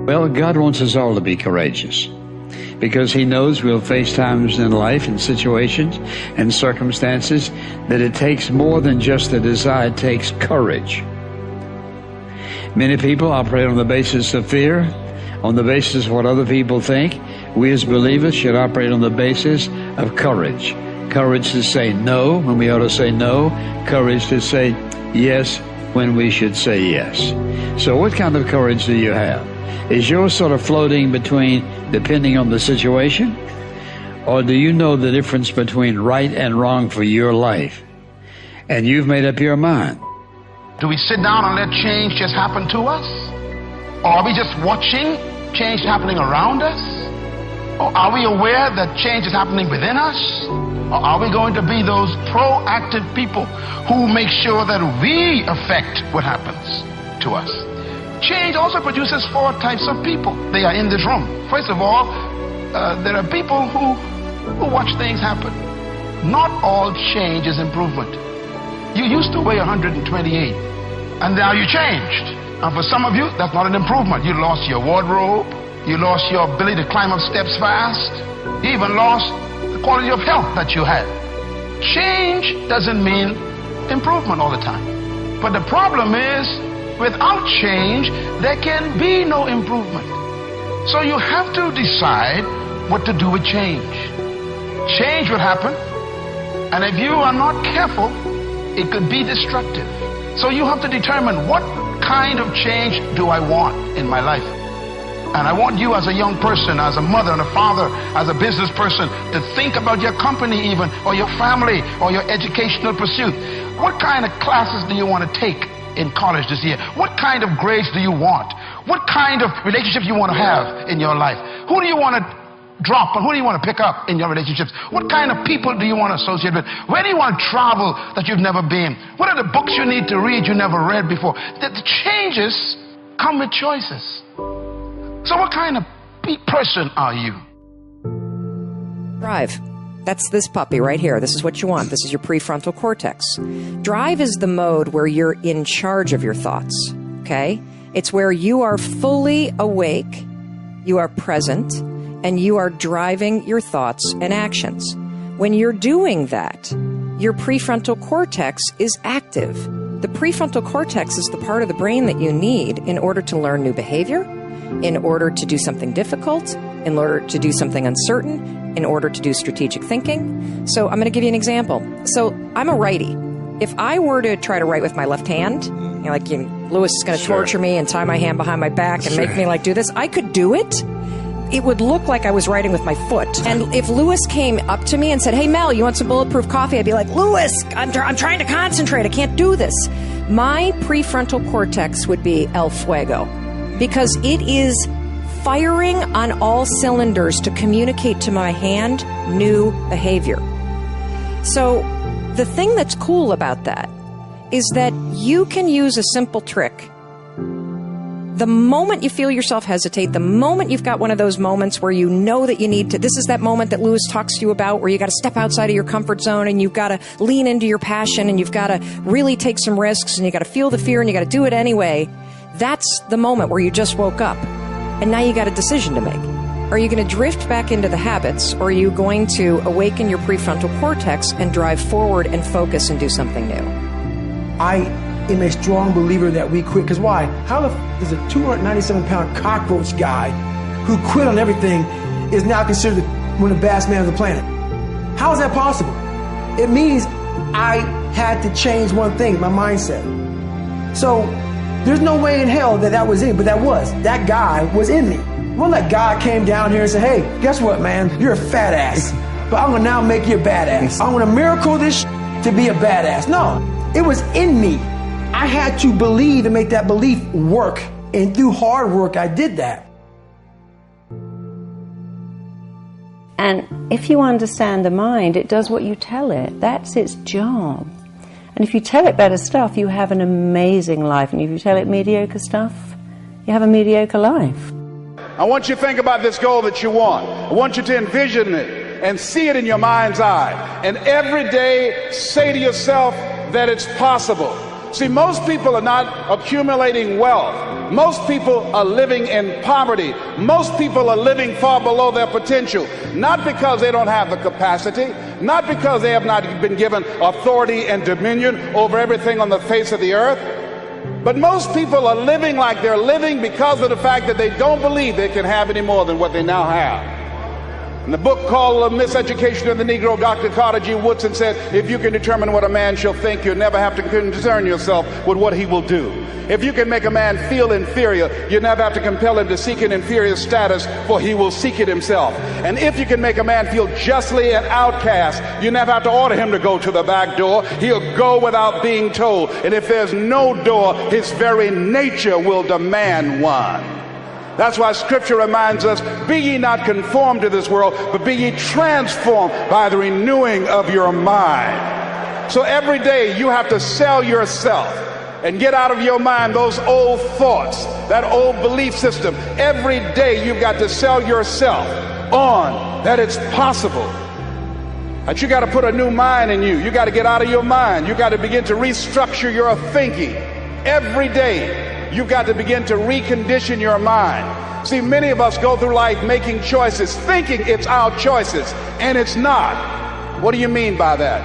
Well, God wants us all to be courageous because He knows we'll face times in life and situations and circumstances that it takes more than just a desire. It takes courage. Many people operate on the basis of fear, on the basis of what other people think. We as believers should operate on the basis of courage. Courage to say no when we ought to say no. Courage to say yes when we should say yes. So what kind of courage do you have? Is yours sort of floating between depending on the situation? Or do you know the difference between right and wrong for your life? And you've made up your mind. Do we sit down and let change just happen to us? Or are we just watching change happening around us? Or are we aware that change is happening within us? Or are we going to be those proactive people who make sure that we affect what happens to us? Change also produces 4 types of people. They are in this room. First of all, there are people who watch things happen. Not all change is improvement. You used to weigh 128, and now you changed. And for some of you, that's not an improvement. You lost your wardrobe. You lost your ability to climb up steps fast. You even lost the quality of health that you had. Change doesn't mean improvement all the time. But the problem is, without change, there can be no improvement. So you have to decide what to do with change. Change will happen, and if you are not careful, it could be destructive. So you have to determine, what kind of change do I want in my life? And I want you as a young person, as a mother and a father, as a business person, to think about your company even, or your family, or your educational pursuit. What kind of classes do you want to take in college this year? What kind of grades do you want? What kind of relationships you want to have in your life? Who do you want to drop and who do you want to pick up in your relationships? What kind of people do you want to associate with? Where do you want to travel that you've never been? What are the books you need to read you never read before? The changes come with choices. So what kind of person are you? Drive. That's this puppy right here. This is what you want. This is your prefrontal cortex. Drive is the mode where you're in charge of your thoughts, okay? It's where you are fully awake, you are present, and you are driving your thoughts and actions. When you're doing that, your prefrontal cortex is active. The prefrontal cortex is the part of the brain that you need in order to learn new behavior, in order to do something difficult, in order to do something uncertain, in order to do strategic thinking. So I'm going to give you an example. So I'm a righty. If I were to try to write with my left hand, Lewis is going to torture me and tie my hand behind my back and make me do this, I could do it. It would look like I was writing with my foot. And if Lewis came up to me and said, "Hey, Mel, you want some bulletproof coffee?" I'd be like, "Lewis, I'm trying to concentrate. I can't do this." My prefrontal cortex would be el fuego, because it is firing on all cylinders to communicate to my hand new behavior. So the thing that's cool about that is that you can use a simple trick. The moment you feel yourself hesitate, the moment you've got one of those moments where you know that you need to, this is that moment that Lewis talks to you about where you got to step outside of your comfort zone and you've got to lean into your passion and you've got to really take some risks and you got to feel the fear and you got to do it anyway. That's the moment where you just woke up and now you got a decision to make. Are you going to drift back into the habits, or are you going to awaken your prefrontal cortex and drive forward and focus and do something new? I am a strong believer that we quit. Because why? How the f*** is a 297-pound cockroach guy who quit on everything is now considered one of the baddest men on the planet? How is that possible? It means I had to change one thing, my mindset. So there's no way in hell that was in me, but that guy was in me. It wasn't like God came down here and said, "Hey, guess what, man? You're a fat ass, but I'm going to now make you a badass. I'm going to miracle this to be a badass." No, it was in me. I had to believe and make that belief work. And through hard work, I did that. And if you understand the mind, it does what you tell it. That's its job. And if you tell it better stuff, you have an amazing life. And if you tell it mediocre stuff, you have a mediocre life. I want you to think about this goal that you want. I want you to envision it and see it in your mind's eye. And every day say to yourself that it's possible. See, most people are not accumulating wealth. Most people are living in poverty. Most people are living far below their potential, not because they don't have the capacity, not because they have not been given authority and dominion over everything on the face of the earth, but most people are living like they're living because of the fact that they don't believe they can have any more than what they now have. In the book called Miseducation of the Negro, Dr. Carter G. Woodson said, if you can determine what a man shall think, you'll never have to concern yourself with what he will do. If you can make a man feel inferior, you never have to compel him to seek an inferior status, for he will seek it himself. And if you can make a man feel justly an outcast, you never have to order him to go to the back door. He'll go without being told. And if there's no door, his very nature will demand one. That's why Scripture reminds us, be ye not conformed to this world, but be ye transformed by the renewing of your mind. So every day you have to sell yourself and get out of your mind those old thoughts, that old belief system. Every day you've got to sell yourself on that it's possible. That you got to put a new mind in you. You got to get out of your mind. You got to begin to restructure your thinking. Every day you've got to begin to recondition your mind. See, many of us go through life making choices, thinking it's our choices, and it's not. What do you mean by that?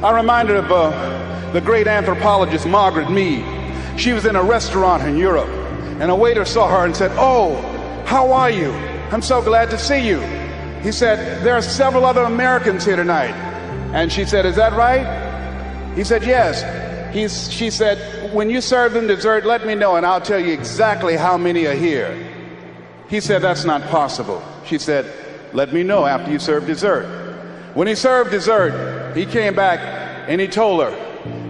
I'm reminded of the great anthropologist Margaret Mead. She was in a restaurant in Europe, and a waiter saw her and said, "Oh, how are you? I'm so glad to see you." He said, "There are several other Americans here tonight." And she said, "Is that right?" He said, "Yes." She said, "When you serve them dessert, let me know and I'll tell you exactly how many are here." He said, "That's not possible." She said, "Let me know after you serve dessert." When he served dessert, he came back and he told her.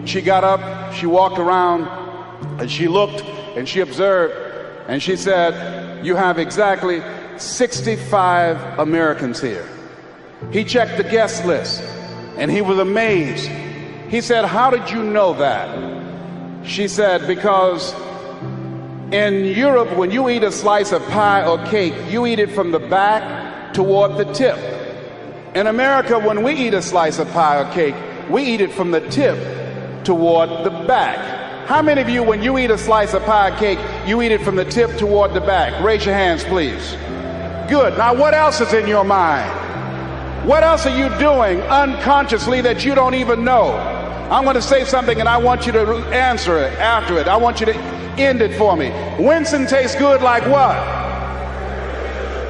She got up, she walked around, and she looked and she observed, and she said, "You have exactly 65 Americans here." He checked the guest list and he was amazed. He said, "How did you know that?" She said, "Because in Europe, when you eat a slice of pie or cake, you eat it from the back toward the tip. In America, when we eat a slice of pie or cake, we eat it from the tip toward the back." How many of you, when you eat a slice of pie or cake, you eat it from the tip toward the back? Raise your hands, please. Good. Now, what else is in your mind? What else are you doing unconsciously that you don't even know? I'm going to say something and I want you to answer it after it. I want you to end it for me. Winston tastes good like what?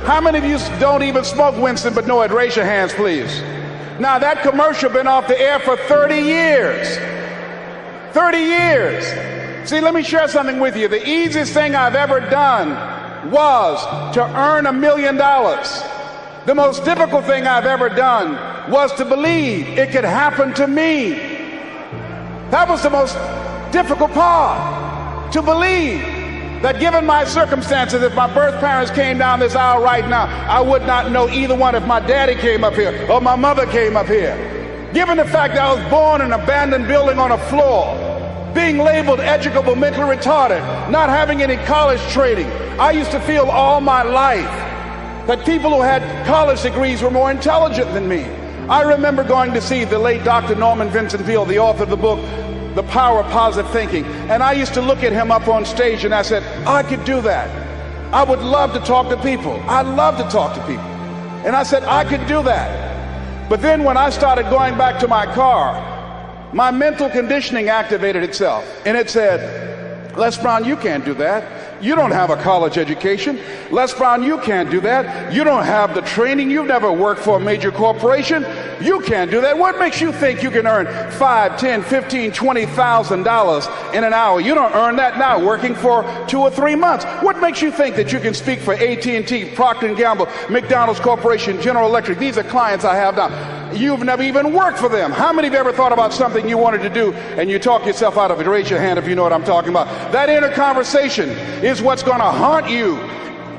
How many of you don't even smoke Winston but know it? Raise your hands, please. Now, that commercial been off the air for 30 years. 30 years. See, let me share something with you. The easiest thing I've ever done was to earn $1 million. The most difficult thing I've ever done was to believe it could happen to me. That was the most difficult part, to believe that given my circumstances, if my birth parents came down this aisle right now, I would not know either one if my daddy came up here or my mother came up here. Given the fact that I was born in an abandoned building on a floor, being labeled educable, mentally retarded, not having any college training, I used to feel all my life that people who had college degrees were more intelligent than me. I remember going to see the late Dr. Norman Vincent Peale, the author of the book, The Power of Positive Thinking. And I used to look at him up on stage and I said, I could do that. I would love to talk to people. I love to talk to people. And I said, I could do that. But then when I started going back to my car, my mental conditioning activated itself. And it said, Les Brown, you can't do that. You don't have a college education. Les Brown, you can't do that. You don't have the training. You've never worked for a major corporation. You can't do that. What makes you think you can earn $5, $10, $15, $20,000 in an hour? You don't earn that now working for 2 or 3 months. What makes you think that you can speak for AT&T, Procter & Gamble, McDonald's Corporation, General Electric? These are clients I have now. You've never even worked for them. How many of you ever thought about something you wanted to do and you talk yourself out of it? Raise your hand if you know what I'm talking about. That inner conversation is what's going to haunt you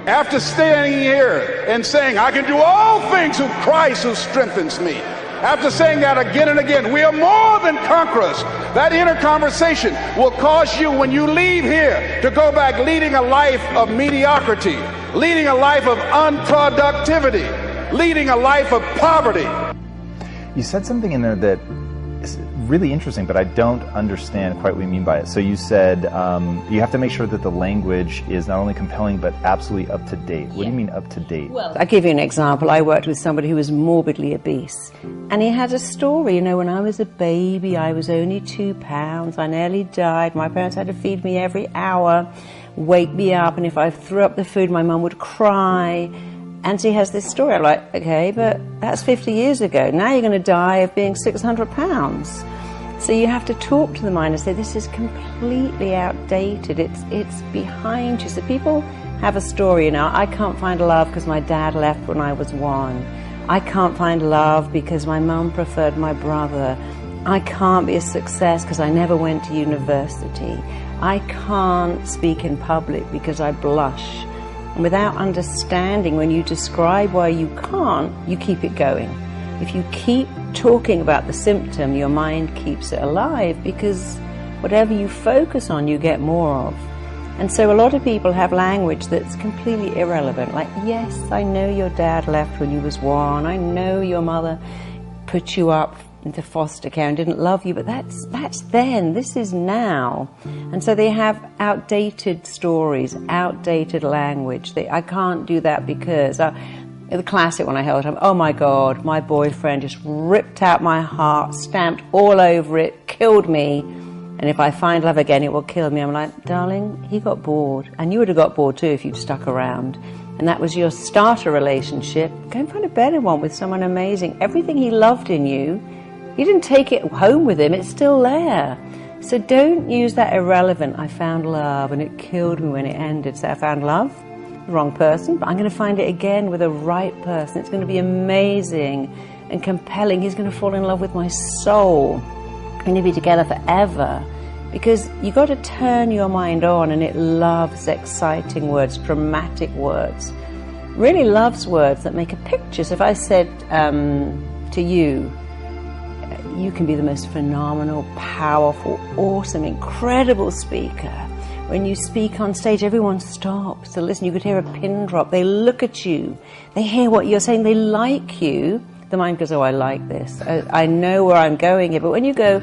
after standing here and saying, I can do all things through Christ who strengthens me. After saying that again and again, we are more than conquerors. That inner conversation will cause you, when you leave here, to go back leading a life of mediocrity, leading a life of unproductivity, leading a life of poverty. You said something in there that is really interesting, but I don't understand quite what you mean by it. So you said you have to make sure that the language is not only compelling, but absolutely up to date. What do you mean up to date? Well, I'll give you an example. I worked with somebody who was morbidly obese, and he had a story. You know, when I was a baby, I was only 2 pounds. I nearly died. My parents had to feed me every hour, wake me up, and if I threw up the food, my mum would cry. And he has this story. I'm like, okay, but that's 50 years ago. Now you're going to die of being 600 pounds. So you have to talk to the mind and say, this is completely outdated. It's behind you. So people have a story, you know, I can't find love because my dad left when I was 1. I can't find love because my mum preferred my brother. I can't be a success because I never went to university. I can't speak in public because I blush. And without understanding, when you describe why you can't, you keep it going. If you keep talking about the symptom, your mind keeps it alive, because whatever you focus on, you get more of. And so a lot of people have language that's completely irrelevant. Like, yes, I know your dad left when you was 1. I know your mother put you up into foster care and didn't love you, but that's then. This is now. And so they have outdated stories, outdated language. I can't do that because the classic one I held up, oh my God, my boyfriend just ripped out my heart, stamped all over it, killed me, and if I find love again, it will kill me. I'm like, darling, he got bored, and you would have got bored too if you'd stuck around. And that was your starter relationship. Go and find a better one with someone amazing. Everything he loved in you, you didn't take it home with him, it's still there. So don't use that irrelevant, I found love and it killed me when it ended. So I found love, the wrong person, but I'm going to find it again with the right person. It's going to be amazing and compelling. He's going to fall in love with my soul. We're going to be together forever. Because you got to turn your mind on, and it loves exciting words, dramatic words. Really loves words that make a picture. So if I said to you, you can be the most phenomenal, powerful, awesome, incredible speaker. When you speak on stage, everyone stops to listen. You could hear a pin drop. They look at you. They hear what you're saying. They like you. The mind goes, oh, I like this. I know where I'm going here. But when you go,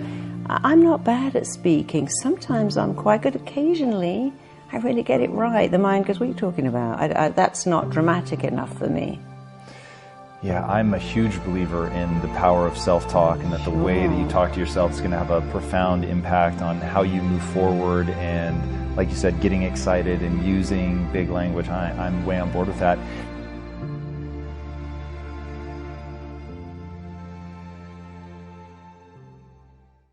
I'm not bad at speaking. Sometimes I'm quite good. Occasionally, I really get it right. The mind goes, what are you talking about? That's not dramatic enough for me. Yeah, I'm a huge believer in the power of self-talk, and that the way that you talk to yourself is going to have a profound impact on how you move forward, and like you said, getting excited and using big language. I'm way on board with that.